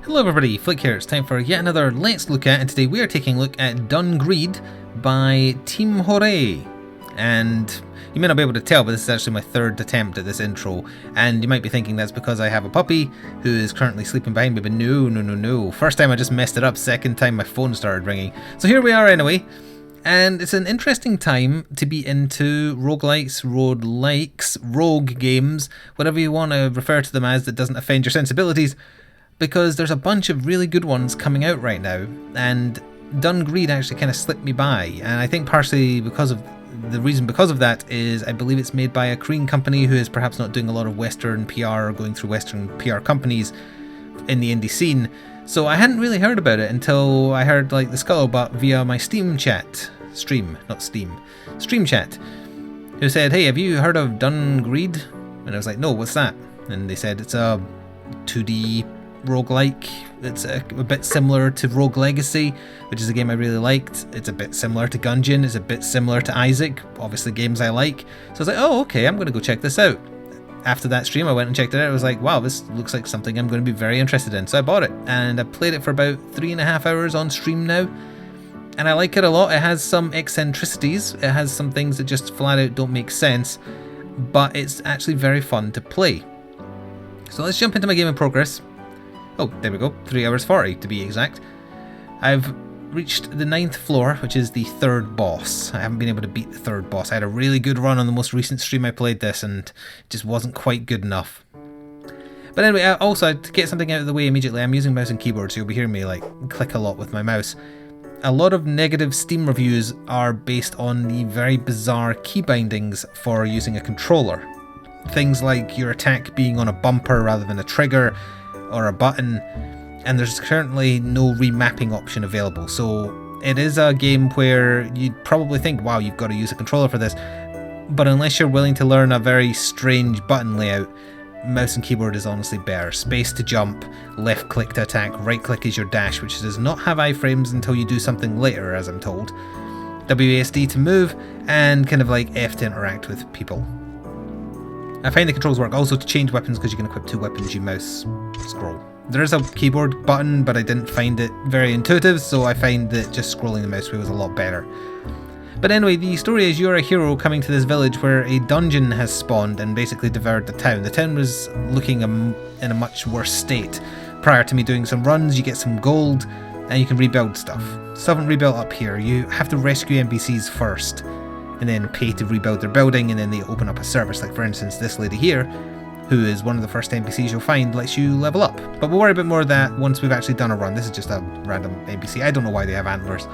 Hello everybody, Flick here. It's time for yet another Let's Look At, and today we are taking a look at Dungreed by Team Hooray. And you may not be able to tell, but this is actually my third attempt at this intro, and you might be thinking that's because I have a puppy who is currently sleeping behind me, but no. First time I just messed it up, second time my phone started ringing. So here we are anyway, and it's an interesting time to be into roguelikes, rogue games, whatever you want to refer to them as that doesn't offend your sensibilities, because there's a bunch of really good ones coming out right now, and Dungreed actually kind of slipped me by, and I think partially because of that is I believe it's made by a Korean company who is perhaps not doing a lot of Western PR or going through Western PR companies in the indie scene. So I hadn't really heard about it until I heard like the scuttlebutt via my stream chat, who said, "Hey, have you heard of Dungreed?" And I was like, "No, what's that?" And they said it's a 2D roguelike. It's a bit similar to Rogue Legacy, which is a game I really liked. It's a bit similar to Gungeon. It's a bit similar to Isaac, obviously games I like. So I was like, oh, okay, I'm going to go check this out. After that stream, I went and checked it out. I was like, wow, this looks like something I'm going to be very interested in. So I bought it, and I played it for about 3.5 hours on stream now. And I like it a lot. It has some eccentricities. It has some things that just flat out don't make sense, but it's actually very fun to play. So let's jump into my game in progress. Oh, there we go, 3 hours 40 to be exact. I've reached the 9th floor, which is the third boss. I haven't been able to beat the third boss. I had a really good run on the most recent stream I played this, and it just wasn't quite good enough. But anyway, also to get something out of the way immediately, I'm using mouse and keyboard, so you'll be hearing me like click a lot with my mouse. A lot of negative Steam reviews are based on the very bizarre key bindings for using a controller. Things like your attack being on a bumper rather than a trigger, or a button, and there's currently no remapping option available. So it is a game where you'd probably think, wow, you've got to use a controller for this, but unless you're willing to learn a very strange button layout, mouse and keyboard is honestly better. Space to jump, left click to attack, right click is your dash, which does not have iframes until you do something later, as I'm told. WASD to move, and kind of like F to interact with people. I find the controls work also to change weapons, because you can equip 2 weapons, you mouse scroll. There is a keyboard button, but I didn't find it very intuitive, so I find that just scrolling the mouse wheel was a lot better. But anyway, the story is you're a hero coming to this village where a dungeon has spawned and basically devoured the town. The town was looking in a much worse state. Prior to me doing some runs, you get some gold, and you can rebuild stuff. Still haven't rebuilt up here. You have to rescue NPCs first, and then pay to rebuild their building, and then they open up a service. Like for instance, this lady here, who is one of the first NPCs you'll find, lets you level up. But we'll worry a bit more of that once we've actually done a run. This is just a random NPC. I don't know why they have antlers.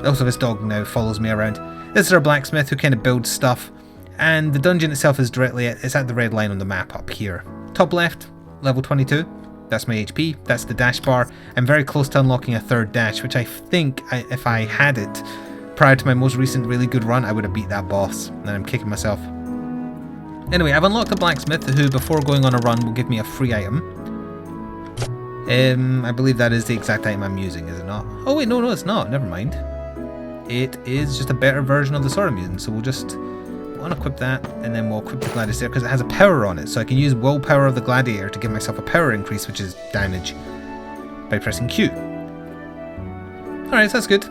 Also, this dog now follows me around. This is our blacksmith who kind of builds stuff, and the dungeon itself is it's at the red line on the map up here. Top left, level 22. That's my HP. That's the dash bar. I'm very close to unlocking a third dash, which I think if I had it prior to my most recent really good run, I would have beat that boss, and I'm kicking myself. Anyway, I've unlocked a blacksmith who, before going on a run, will give me a free item. I believe that is the exact item I'm using, is it not? Oh wait, no, it's not. Never mind. It is just a better version of the sword I'm using, so we'll unequip that, and then we'll equip the gladiator, because it has a power on it, so I can use willpower of the gladiator to give myself a power increase, which is damage, by pressing Q. Alright, so that's good.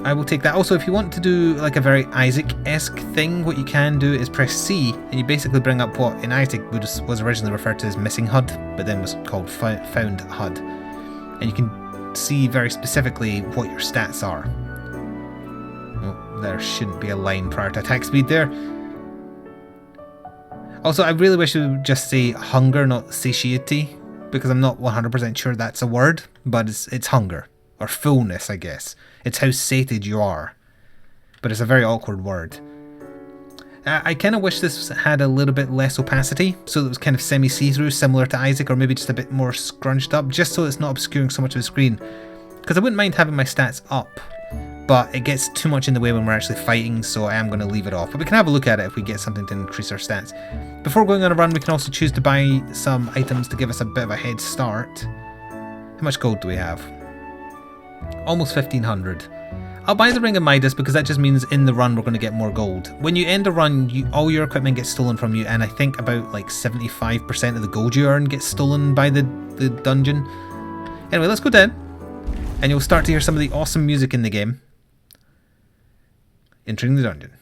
I will take that. Also, if you want to do like a very Isaac-esque thing, what you can do is press C, and you basically bring up what in Isaac was originally referred to as missing HUD, but then was called found HUD. And you can see very specifically what your stats are. Oh, there shouldn't be a line prior to attack speed there. Also, I really wish it would just say hunger, not satiety, because I'm not 100% sure that's a word, but it's hunger. Or fullness, I guess. It's how sated you are. But it's a very awkward word. I kind of wish this had a little bit less opacity, so that it was kind of semi-see-through, similar to Isaac, or maybe just a bit more scrunched up, just so it's not obscuring so much of the screen. Because I wouldn't mind having my stats up, but it gets too much in the way when we're actually fighting, so I am going to leave it off. But we can have a look at it if we get something to increase our stats. Before going on a run, we can also choose to buy some items to give us a bit of a head start. How much gold do we have? Almost 1,500. I'll buy the Ring of Midas because that just means in the run we're going to get more gold. When you end a run, all your equipment gets stolen from you, and I think about like 75% of the gold you earn gets stolen by the dungeon. Anyway, let's go down, and you'll start to hear some of the awesome music in the game. Entering the dungeon.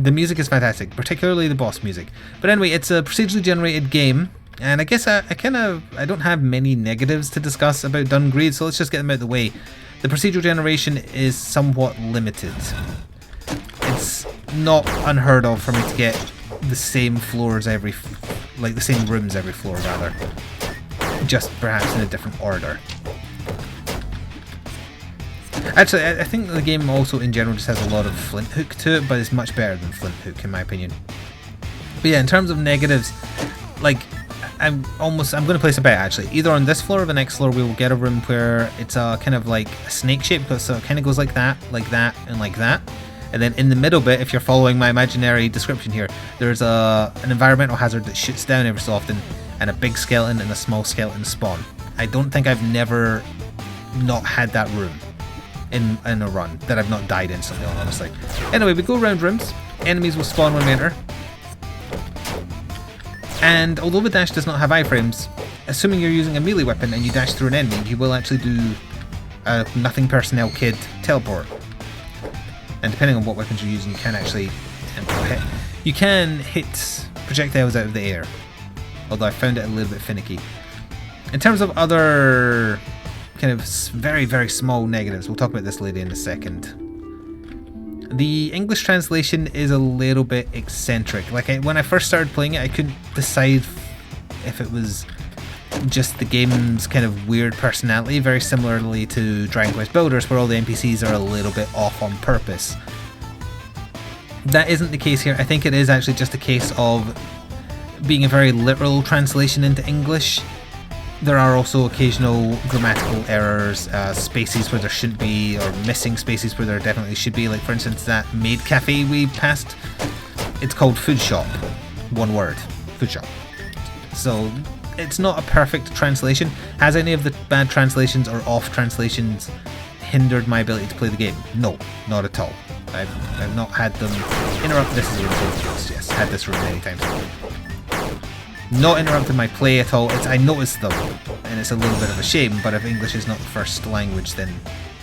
The music is fantastic, particularly the boss music. But anyway, it's a procedurally generated game, and I guess I don't have many negatives to discuss about Dungreed, so let's just get them out of the way. The procedural generation is somewhat limited. It's not unheard of for me to get the same floors the same rooms every floor rather, just perhaps in a different order. Actually, I think the game also in general just has a lot of Flint Hook to it, but it's much better than Flint Hook in my opinion. But yeah, in terms of negatives, like I'm going to place a bet actually. Either on this floor or the next floor we will get a room where it's a kind of like a snake shape, so it kind of goes like that, and like that. And then in the middle bit, if you're following my imaginary description here, there's an environmental hazard that shoots down every so often, and a big skeleton and a small skeleton spawn. I don't think I've never not had that room in a run that I've not died instantly on, honestly. Anyway, we go around rooms. Enemies will spawn when we enter. And although the dash does not have iframes, assuming you're using a melee weapon and you dash through an enemy, you will actually do a nothing personnel kid teleport. And depending on what weapons you're using, you can actually hit. You can hit projectiles out of the air, although I found it a little bit finicky. In terms of other kind of very, very small negatives, we'll talk about this later in a second. The English translation is a little bit eccentric. Like when I first started playing it, I couldn't decide if it was just the game's kind of weird personality, very similarly to Dragon Quest Builders, where all the NPCs are a little bit off on purpose. That isn't the case here. I think it is actually just a case of being a very literal translation into English. There are also occasional grammatical errors, spaces where there shouldn't be, or missing spaces where there definitely should be. Like for instance, that maid cafe we passed, it's called Food Shop. One word, Food Shop. So it's not a perfect translation. Has any of the bad translations or off translations hindered my ability to play the game? No, not at all. I've not had them interrupt. This is yes, had this room many times. Not interrupted my play at all. I noticed them, and it's a little bit of a shame, but if English is not the first language, then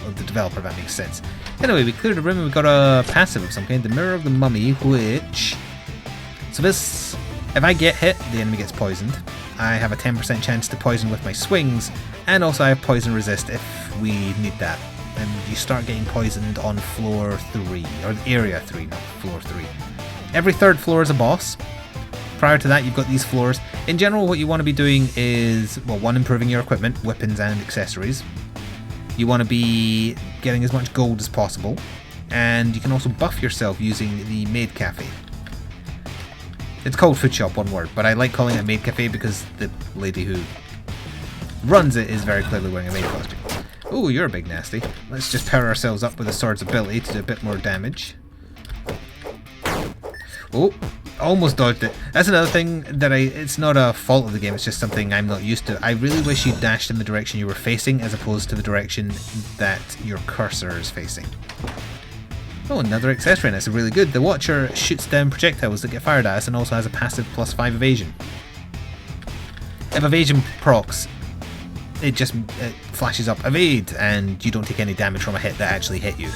of the developer, that makes sense. Anyway, we cleared the room and we got a passive of some kind, the Mirror of the Mummy, which... So this... If I get hit, the enemy gets poisoned. I have a 10% chance to poison with my swings, and also I have poison resist if we need that. And you start getting poisoned on floor 3, or area 3, not floor 3. Every third floor is a boss. Prior to that, you've got these floors. In general, what you want to be doing is, well, one, improving your equipment, weapons and accessories. You want to be getting as much gold as possible, and you can also buff yourself using the Maid Cafe. It's called Food Shop, one word, but I like calling it Maid Cafe because the lady who runs it is very clearly wearing a maid costume. Oh, you're a big nasty. Let's just power ourselves up with the sword's ability to do a bit more damage. Oh, almost dodged it. That's another thing that it's not a fault of the game, it's just something I'm not used to. I really wish you dashed in the direction you were facing as opposed to the direction that your cursor is facing. Oh, another accessory, and it's really good. The Watcher shoots down projectiles that get fired at us and also has a passive +5 evasion. If evasion procs, it flashes up evade and you don't take any damage from a hit that actually hit you.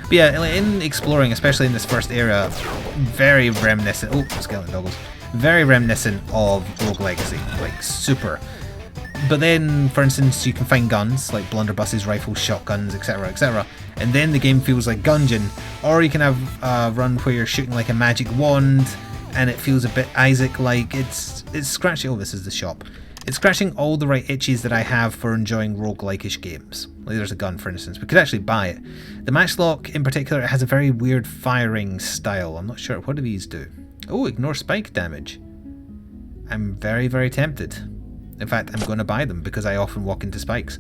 But yeah, in exploring, especially in this first area, very reminiscent... Oh, skeleton doggles. Very reminiscent of Rogue Legacy, like super. But then, for instance, you can find guns, like blunderbusses, rifles, shotguns, etc, etc. And then the game feels like Gungeon. Or you can have a run where you're shooting like a magic wand, and it feels a bit Isaac-like. It's scratching... Oh, this is the shop. It's scratching all the right itches that I have for enjoying roguelike-ish games. Like there's a gun, for instance. We could actually buy it. The matchlock, in particular, it has a very weird firing style. I'm not sure. What do these do? Oh, ignore spike damage. I'm very, very tempted. In fact, I'm going to buy them because I often walk into spikes.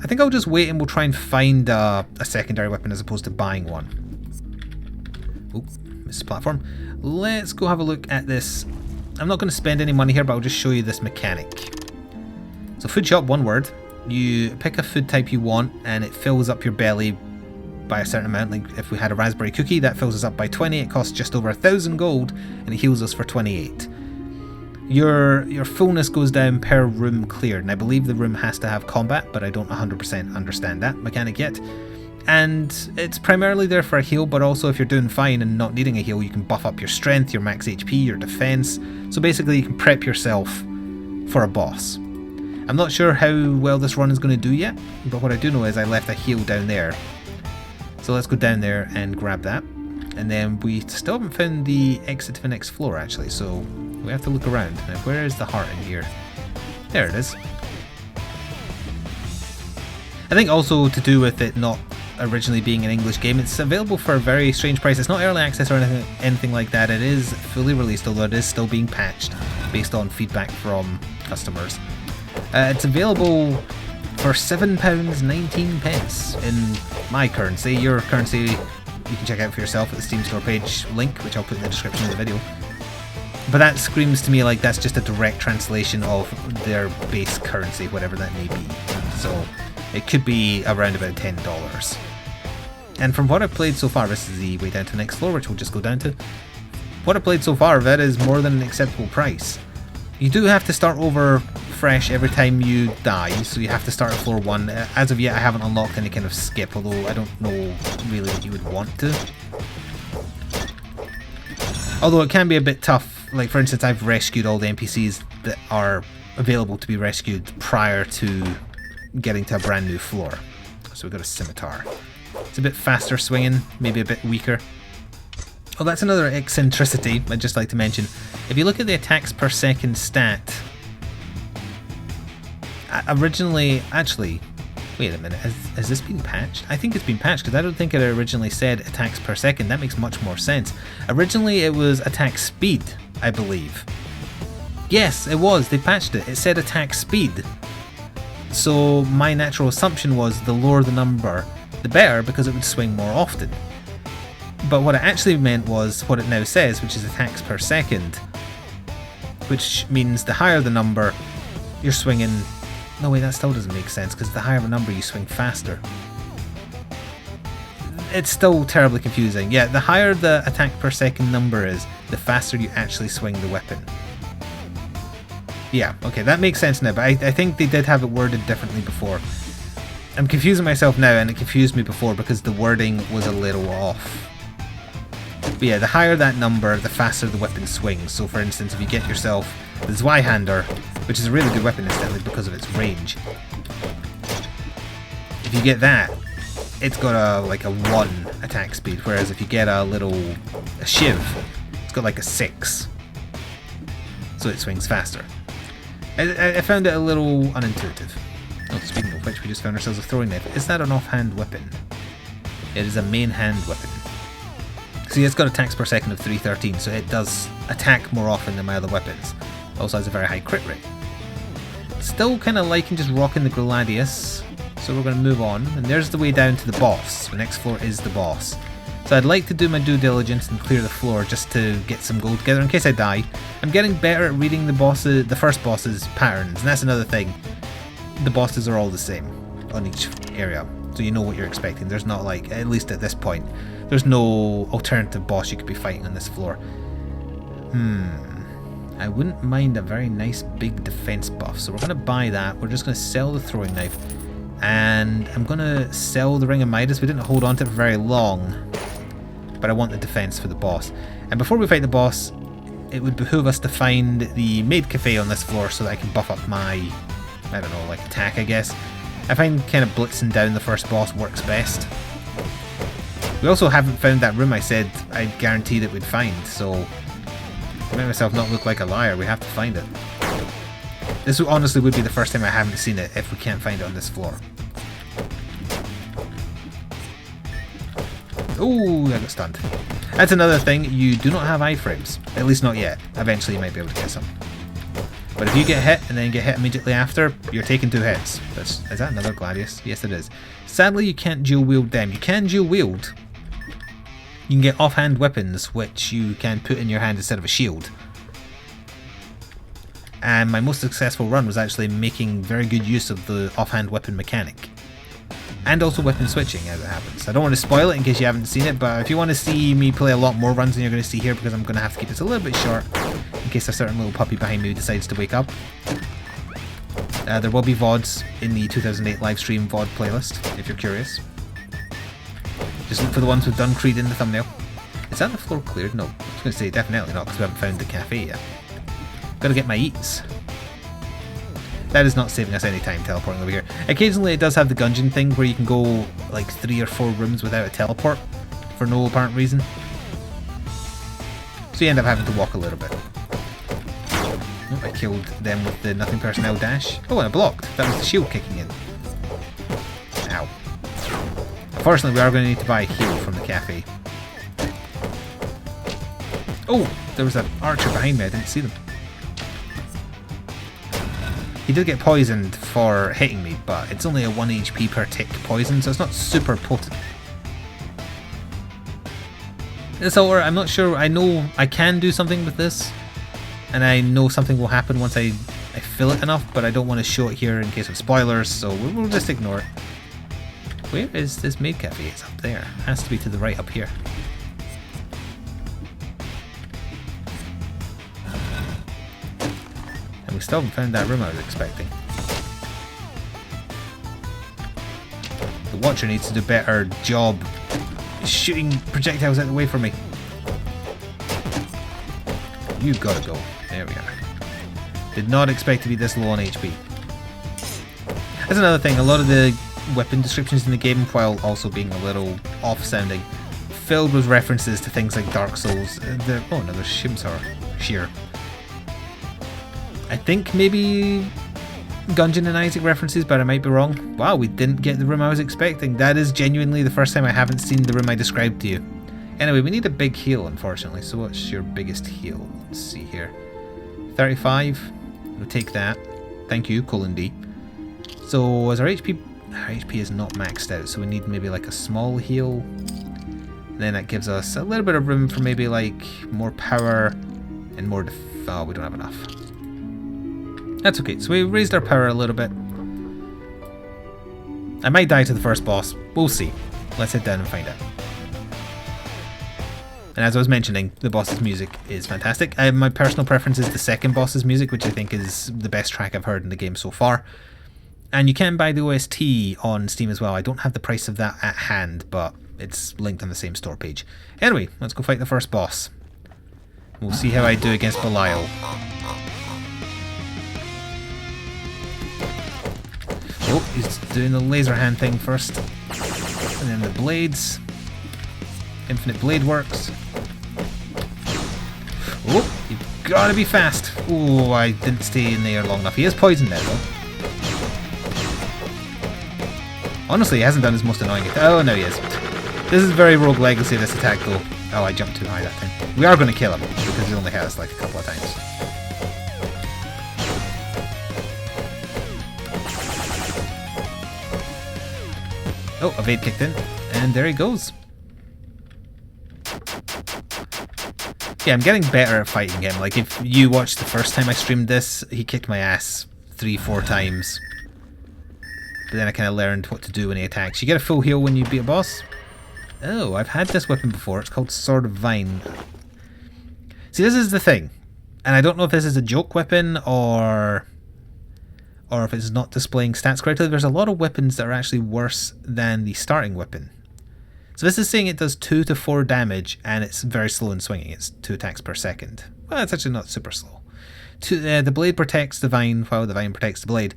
I think I'll just wait and we'll try and find a secondary weapon as opposed to buying one. Oops, missed platform. Let's go have a look at this. I'm not going to spend any money here, but I'll just show you this mechanic. So Food Shop, one word. you pick a food type you want and it fills up your belly by a certain amount. Like if we had a raspberry cookie, that fills us up by 20. It costs just over 1,000 gold and it heals us for 28. Your fullness goes down per room cleared, and I believe the room has to have combat, but I don't 100% understand that mechanic yet. And it's primarily there for a heal, but also if you're doing fine and not needing a heal, you can buff up your strength, your max HP, your defense. So basically you can prep yourself for a boss. I'm not sure how well this run is going to do yet, but what I do know is I left a heal down there. So let's go down there and grab that. And then we still haven't found the exit to the next floor actually, so we have to look around. Now where is the heart in here? There it is. I think also to do with it not originally being an English game, it's available for a very strange price. It's not early access or anything like that. It is fully released, although it is still being patched based on feedback from customers. It's available for £7.19 in my currency. Your currency you can check out for yourself at the Steam store page link, which I'll put in the description of the video. But that screams to me like that's just a direct translation of their base currency, whatever that may be. So it could be around about $10. And from what I've played so far, this is the way down to the next floor, which we'll just go down to. What I've played so far, that is more than an acceptable price. You do have to start over fresh every time you die, so you have to start at floor 1. As of yet, I haven't unlocked any kind of skip, although I don't know really that you would want to. Although it can be a bit tough. Like for instance, I've rescued all the NPCs that are available to be rescued prior to getting to a brand new floor. So we've got a scimitar. It's a bit faster swinging, maybe a bit weaker. Oh, that's another eccentricity I'd just like to mention. If you look at the attacks per second stat, originally, actually, wait a minute, has this been patched? I think it's been patched because I don't think it originally said attacks per second. That makes much more sense. Originally it was attack speed, I believe. Yes, it was. They patched it. It said attack speed. So my natural assumption was the lower the number, the better, because it would swing more often. But what it actually meant was what it now says, which is attacks per second, which means the higher the number, you're swinging... No, wait, that still doesn't make sense, because the higher the number, you swing faster. It's still terribly confusing. Yeah, the higher the attack per second number is, the faster you actually swing the weapon. Yeah, okay, that makes sense now, but I think they did have it worded differently before. I'm confusing myself now, and it confused me before because the wording was a little off. But yeah, the higher that number, the faster the weapon swings. So for instance, if you get yourself the Zweihander, which is a really good weapon incidentally because of its range, if you get that, it's got a 1 attack speed, whereas if you get a Shiv, it's got like a 6. So it swings faster. I found it a little unintuitive. Oh, speaking of which, we just found ourselves a throwing knife. Is that an offhand weapon? It is a main hand weapon. See, it's got attacks per second of 313, so it does attack more often than my other weapons. It also has a very high crit rate. Still kind of liking just rocking the Gladius, so we're going to move on. And there's the way down to the boss. The next floor is the boss. So I'd like to do my due diligence and clear the floor just to get some gold together in case I die. I'm getting better at reading the first boss's patterns, and that's another thing. The bosses are all the same on each area, so you know what you're expecting. There's not like, at least at this point, there's no alternative boss you could be fighting on this floor. I wouldn't mind a very nice big defense buff, so we're going to buy that. We're just going to sell the throwing knife, and I'm going to sell the Ring of Midas. We didn't hold on to it for very long, but I want the defense for the boss. And before we fight the boss, it would behoove us to find the maid cafe on this floor so that I can buff up my, I don't know, like attack, I guess. I find kind of blitzing down the first boss works best. We also haven't found that room I said I guaranteed it we'd find, so to make myself not look like a liar, we have to find it. This honestly would be the first time I haven't seen it if we can't find it on this floor. Oh, I got stunned. That's another thing, you do not have iframes. At least not yet. Eventually you might be able to get some. But if you get hit and then get hit immediately after, you're taking 2 hits. Is that another Gladius? Yes, it is. Sadly, you can't dual wield them. You can dual wield. You can get offhand weapons, which you can put in your hand instead of a shield. and my most successful run was actually making very good use of the offhand weapon mechanic. And also weapon switching, as it happens. I don't want to spoil it in case you haven't seen it, but if you want to see me play a lot more runs than you're going to see here, because I'm going to have to keep this a little bit short, in case a certain little puppy behind me decides to wake up. There will be VODs in the 2008 livestream VOD playlist, if you're curious. Just look for the ones with Dungreed in the thumbnail. Is that the floor cleared? No. I was going to say definitely not, because we haven't found the cafe yet. Gotta get my eats. That is not saving us any time teleporting over here. Occasionally it does have the Gungeon thing where you can go like 3 or 4 rooms without a teleport for no apparent reason. So you end up having to walk a little bit. Oh, I killed them with the nothing personnel dash. Oh, and I blocked. That was the shield kicking in. Ow. Unfortunately, we are going to need to buy a heal from the cafe. Oh, there was an archer behind me. I didn't see them. He did get poisoned for hitting me, but it's only a 1 HP per tick poison, so it's not super potent. This altar, I'm not sure. I know I can do something with this, and I know something will happen once I fill it enough, but I don't want to show it here in case of spoilers, so we'll just ignore it. Where is this maid cafe? It's up there. It has to be to the right up here. And we still haven't found that room I was expecting. The Watcher needs to do a better job shooting projectiles out of the way for me. You gotta go. There we are. Did not expect to be this low on HP. That's another thing, a lot of the weapon descriptions in the game, while also being a little off-sounding, filled with references to things like Dark Souls. Oh no, there's Sheer. I think maybe Gungeon and Isaac references, but I might be wrong. Wow, we didn't get the room I was expecting. That is genuinely the first time I haven't seen the room I described to you. Anyway, we need a big heal, unfortunately. So what's your biggest heal? Let's see here. 35. We'll take that. Thank you, D. So as our HP... Our HP is not maxed out, so we need maybe like a small heal. And then that gives us a little bit of room for maybe like more power and more oh, we don't have enough. That's okay, so we raised our power a little bit. I might die to the first boss. We'll see. Let's head down and find out. And as I was mentioning, the boss's music is fantastic. My personal preference is the second boss's music, which I think is the best track I've heard in the game so far. And you can buy the OST on Steam as well. I don't have the price of that at hand, but it's linked on the same store page. Anyway, let's go fight the first boss. We'll see how I do against Belial. Oh, he's doing the laser hand thing first. And then the blades. Infinite blade works. Oh, you've got to be fast. Oh, I didn't stay in there long enough. He is poisoned now, though. Honestly, he hasn't done his most annoying attack. Oh, no, he is. This is very Rogue Legacy, this attack, though. Oh, I jumped too high that time. We are going to kill him, because he's only hit us like a couple of times. Oh, evade kicked in, and there he goes. Yeah, I'm getting better at fighting him. Like, if you watched the first time I streamed this, he kicked my ass 3-4 times. But then I kind of learned what to do when he attacks. You get a full heal when you beat a boss. Oh, I've had this weapon before. It's called Sword of Vine. See, this is the thing. And I don't know if this is a joke weapon or if it's not displaying stats correctly. There's a lot of weapons that are actually worse than the starting weapon. So this is saying it does 2 to 4 damage and it's very slow in swinging. It's 2 attacks per second. Well, it's actually not super slow. The blade protects the vine while the vine protects the blade.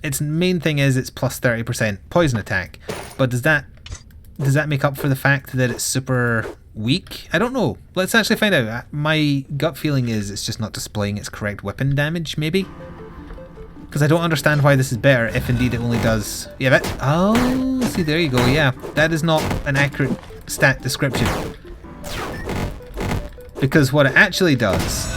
Its main thing is it's plus 30% poison attack, but does that make up for the fact that it's super weak? I don't know. Let's actually find out. My gut feeling is it's just not displaying its correct weapon damage, maybe? Because I don't understand why this is better if indeed it only does... Yeah, that... Oh, see, there you go, yeah. That is not an accurate stat description. Because what it actually does...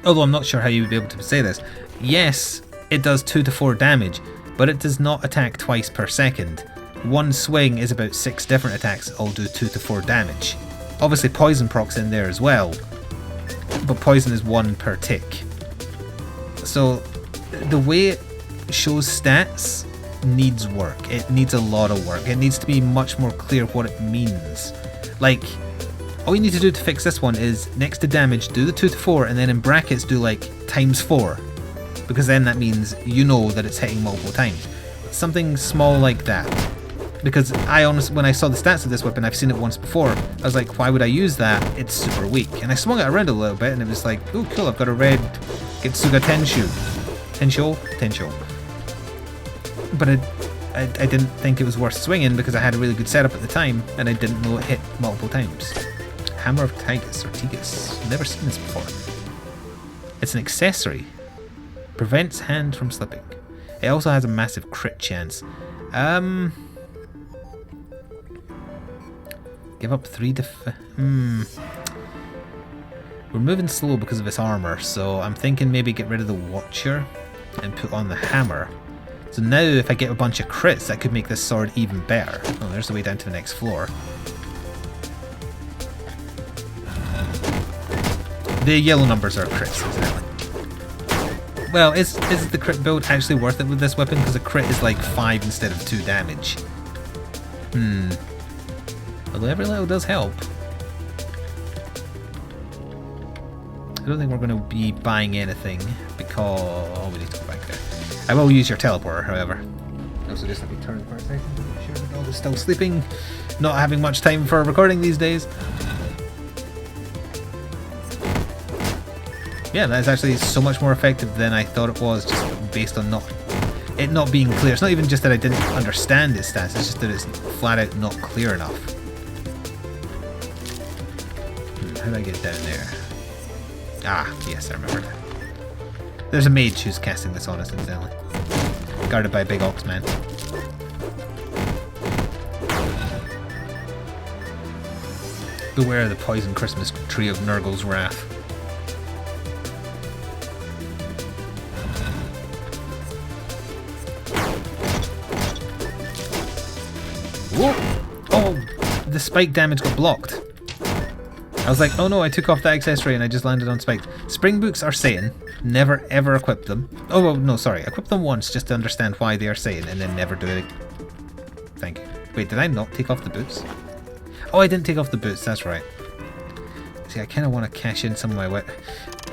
Although I'm not sure how you would be able to say this. Yes, it does 2 to 4 damage, but it does not attack twice per second. One swing is about 6 different attacks that all do 2 to 4 damage. Obviously poison procs in there as well, but poison is 1 per tick. So the way it shows stats needs work. It needs a lot of work. It needs to be much more clear what it means. Like, all you need to do to fix this one is next to damage, do the 2 to 4, and then in brackets do like ×4, because then that means you know that it's hitting multiple times. Something small like that. Because I honestly, when I saw the stats of this weapon, I've seen it once before, I was like, why would I use that? It's super weak. And I swung it around a little bit and it was like, oh cool, I've got a red Getsuga Tensho. But I didn't think it was worth swinging because I had a really good setup at the time and I didn't know it hit multiple times. Hammer of Tigus, or Tigus. Never seen this before. It's an accessory. Prevents hand from slipping. It also has a massive crit chance. Give up 3 to... We're moving slow because of its armor, so I'm thinking maybe get rid of the Watcher and put on the Hammer. So now if I get a bunch of crits, that could make this sword even better. Oh, there's the way down to the next floor. The yellow numbers are crits, incidentally. Well, is the crit build actually worth it with this weapon? Because a crit is like 5 instead of 2 damage. Although every little does help. I don't think we're going to be buying anything because... Oh, we need to go back there. I will use your teleporter, however. Also, just let me turn for a second to make sure the dog is still sleeping. Not having much time for recording these days. Yeah, that's actually so much more effective than I thought it was, just based on it not being clear. It's not even just that I didn't understand its stats, it's just that it's flat out not clear enough. How do I get down there? Ah, yes, I remember that. There's a mage who's casting this on us, incidentally. Guarded by a big ox man. Beware of the poison Christmas tree of Nurgle's wrath. Whoa! Oh, the spike damage got blocked. I was like, oh no, I took off that accessory and I just landed on spikes. Spring boots are Satan. Never ever equip them. Oh, well, no, sorry. Equip them once just to understand why they are Satan and then never do it. Thank you. Wait, did I not take off the boots? Oh, I didn't take off the boots. That's right. See, I kind of want to cash in some of my wet.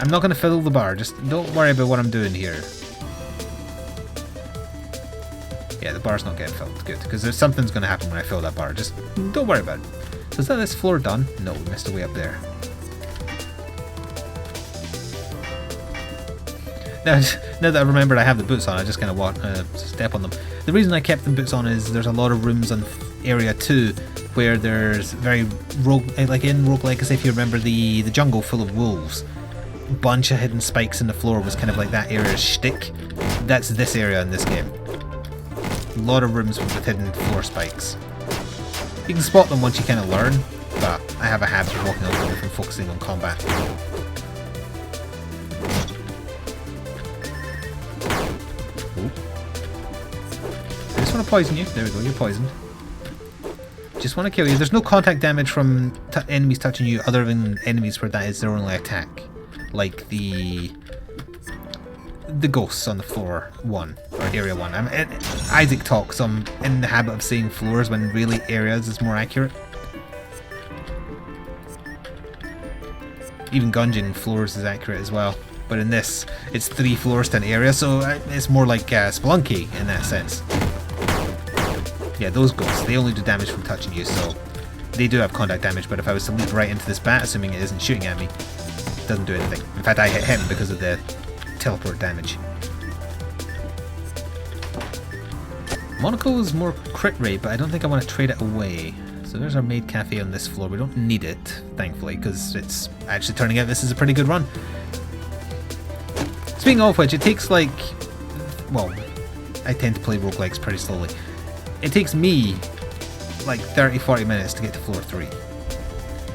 I'm not going to fill the bar. Just don't worry about what I'm doing here. Yeah, the bar's not getting filled. Good, because there's something's going to happen when I fill that bar. Just don't worry about it. So is that this floor done? No, we missed a way up there. Now that I remembered I have the boots on, I just kind of step on them. The reason I kept the boots on is there's a lot of rooms on Area 2 where there's very like in roguelike, as if you remember the jungle full of wolves. Bunch of hidden spikes in the floor was kind of like that area's shtick. That's this area in this game. A lot of rooms with hidden floor spikes. You can spot them once you kind of learn, but I have a habit of walking over them from focusing on combat. Ooh. I just want to poison you. There we go, you're poisoned. Just want to kill you. There's no contact damage from enemies touching you other than enemies where that is their only attack. Like the ghosts on the floor 1, or area 1. Isaac talks, so I'm in the habit of saying floors when really areas is more accurate. Even Gungeon floors is accurate as well. But in this, it's 3 floors to an area, so it's more like Spelunky in that sense. Yeah, those ghosts, they only do damage from touching you, so they do have contact damage, but if I was to leap right into this bat, assuming it isn't shooting at me, it doesn't do anything. In fact, I hit him because of the teleport damage. Monaco is more crit rate, but I don't think I want to trade it away. So there's our maid cafe on this floor. We don't need it, thankfully, because it's actually turning out this is a pretty good run. Speaking of which, it takes like... Well, I tend to play roguelikes pretty slowly. It takes me like 30-40 minutes to get to floor 3.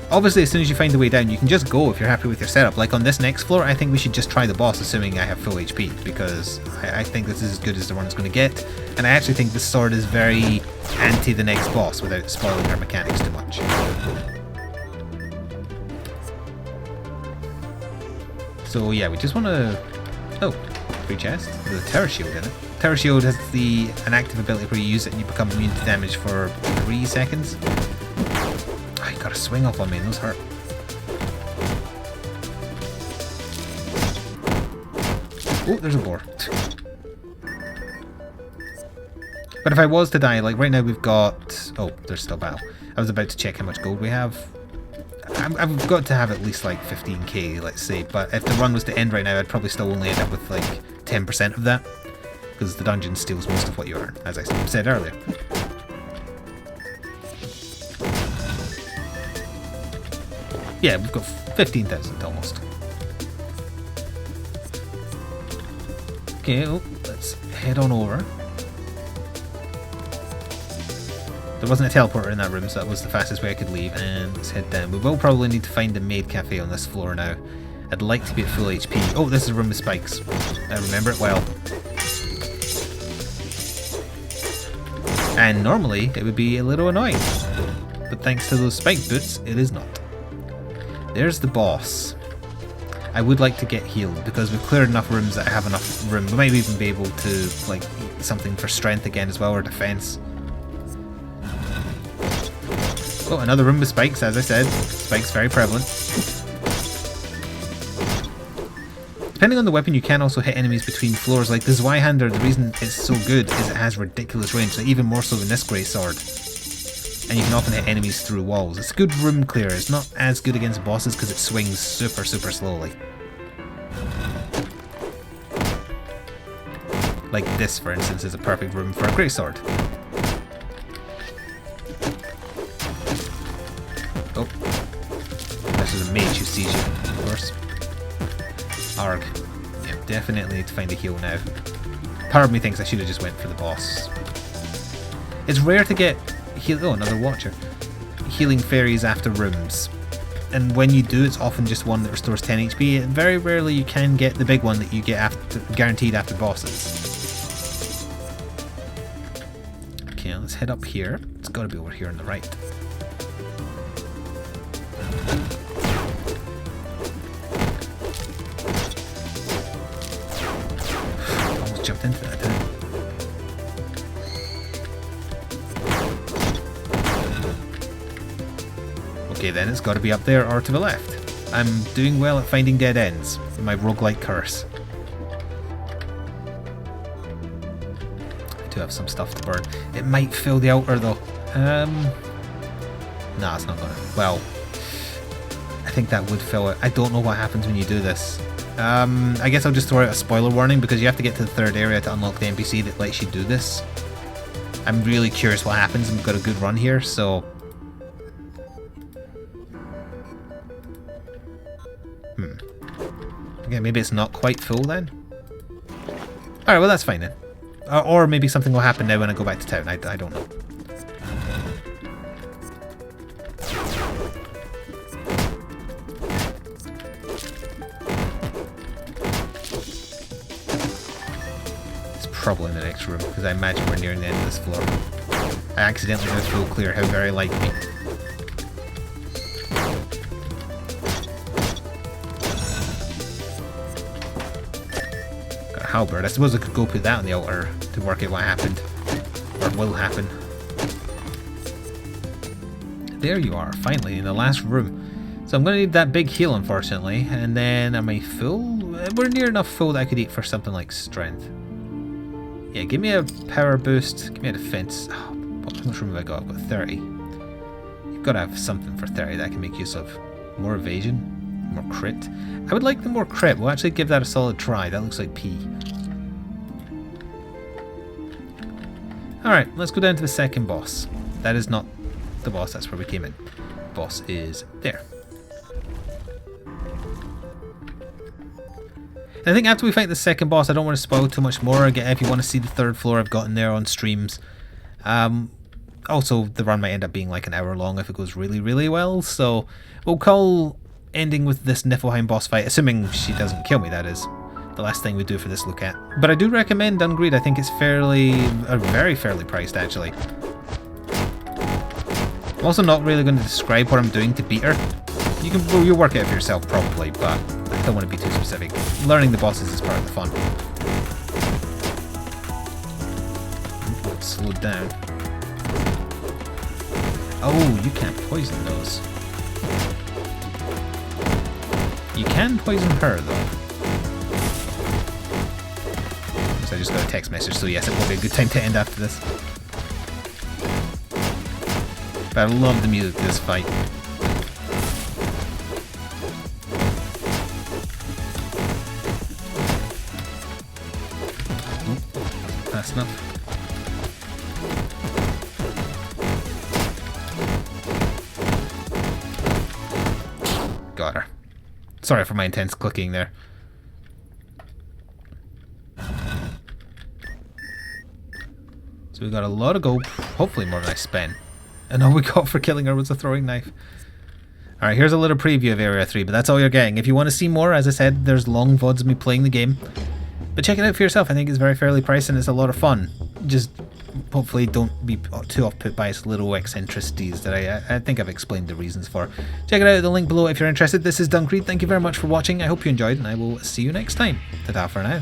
Obviously, as soon as you find the way down, you can just go if you're happy with your setup. Like on this next floor, I think we should just try the boss, assuming I have full HP, because I think this is as good as the run's going to get. And I actually think this sword is very anti the next boss without spoiling her mechanics too much. So yeah, we just want to... Oh, free chest with a terror shield in it. Terror shield has an active ability where you use it and you become immune to damage for 3 seconds. Oh, you got a swing off on me, and those hurt. Oh, there's a boar. But if I was to die, like right now we've got... Oh, there's still battle. I was about to check how much gold we have. I've got to have at least like 15k, let's say. But if the run was to end right now, I'd probably still only end up with like 10% of that. Because the dungeon steals most of what you earn, as I said earlier. Yeah, we've got 15,000 almost. Okay, let's head on over. There wasn't a teleporter in that room, so that was the fastest way I could leave, and let's head down. We will probably need to find a maid cafe on this floor now. I'd like to be at full HP. Oh, this is a room with spikes. I remember it well. And normally it would be a little annoying, but thanks to those spike boots, it is not. There's the boss. I would like to get healed because we've cleared enough rooms that I have enough room. We might even be able to like eat something for strength again as well, or defense. Oh, another room with spikes, as I said. Spikes very prevalent. Depending on the weapon, you can also hit enemies between floors. Like the Zweihander, the reason it's so good is it has ridiculous range, so even more so than this grey sword. And you can often hit enemies through walls. It's a good room clear. It's not as good against bosses because it swings super, super slowly. Like this, for instance, is a perfect room for a grey sword. Oh, this is a mage who sees you, of course. Arg. Yeah, definitely need to find a heal now. Part of me thinks I should have just went for the boss. It's rare to get oh, another watcher. Healing fairies after rooms. And when you do, it's often just one that restores 10 HP. Very rarely you can get the big one that you get after, guaranteed after bosses. Okay, let's head up here. It's got to be over here on the right. Almost jumped into that, didn't I? Okay then, it's got to be up there or to the left. I'm doing well at finding dead ends. My roguelike curse. I do have some stuff to burn. It might fill the altar though. Nah, it's not gonna. Well, I think that would fill it. I don't know what happens when you do this. I guess I'll just throw out a spoiler warning because you have to get to the third area to unlock the NPC that lets you do this. I'm really curious what happens. We've got a good run here, so... Okay, maybe it's not quite full then. Alright, well that's fine then. Or maybe something will happen now when I go back to town. I don't know. It's probably in the next room, because I imagine we're nearing the end of this floor. I accidentally did a full clear, how very like me. Halberd. I suppose I could go put that on the altar to work out what happened, or will happen. There you are, finally, in the last room. So I'm going to need that big heal, unfortunately, and then am I full? We're near enough full that I could eat for something like strength. Yeah, give me a power boost, give me a defense. Oh, how much room have I got? I've got 30. You've got to have something for 30 that I can make use of. More evasion, more crit. I would like the more crit. We'll actually give that a solid try. That looks like P. Alright, let's go down to the second boss. That is not the boss, that's where we came in. The boss is there. And I think after we fight the second boss, I don't want to spoil too much more. Again, if you want to see the third floor, I've gotten there on streams. Also, the run might end up being like an hour long if it goes really, really well. So we'll call ending with this Niflheim boss fight, assuming she doesn't kill me, that is. The last thing we do for this look at. But I do recommend Dungreed. I think it's very fairly priced actually. I'm also not really going to describe what I'm doing to beat her. You'll work it out for yourself probably, but don't want to be too specific. Learning the bosses is part of the fun. Ooh, it's slowed down. Oh, you can't poison those. You can poison her, though. So I just got a text message, so yes, it will be a good time to end after this. But I love the music to this fight. Oh, fast enough. Got her. Sorry for my intense clicking there. So we got a lot of gold, hopefully more than I spent. And all we got for killing her was a throwing knife. Alright, here's a little preview of Area 3, but that's all you're getting. If you want to see more, as I said, there's long VODs of me playing the game. But check it out for yourself. I think it's very fairly priced and it's a lot of fun. Just hopefully don't be too off-put by its little eccentricities that I think I've explained the reasons for. Check it out, the link below if you're interested. This is Dungreed. Thank you very much for watching. I hope you enjoyed and I will see you next time. Ta-ta for now.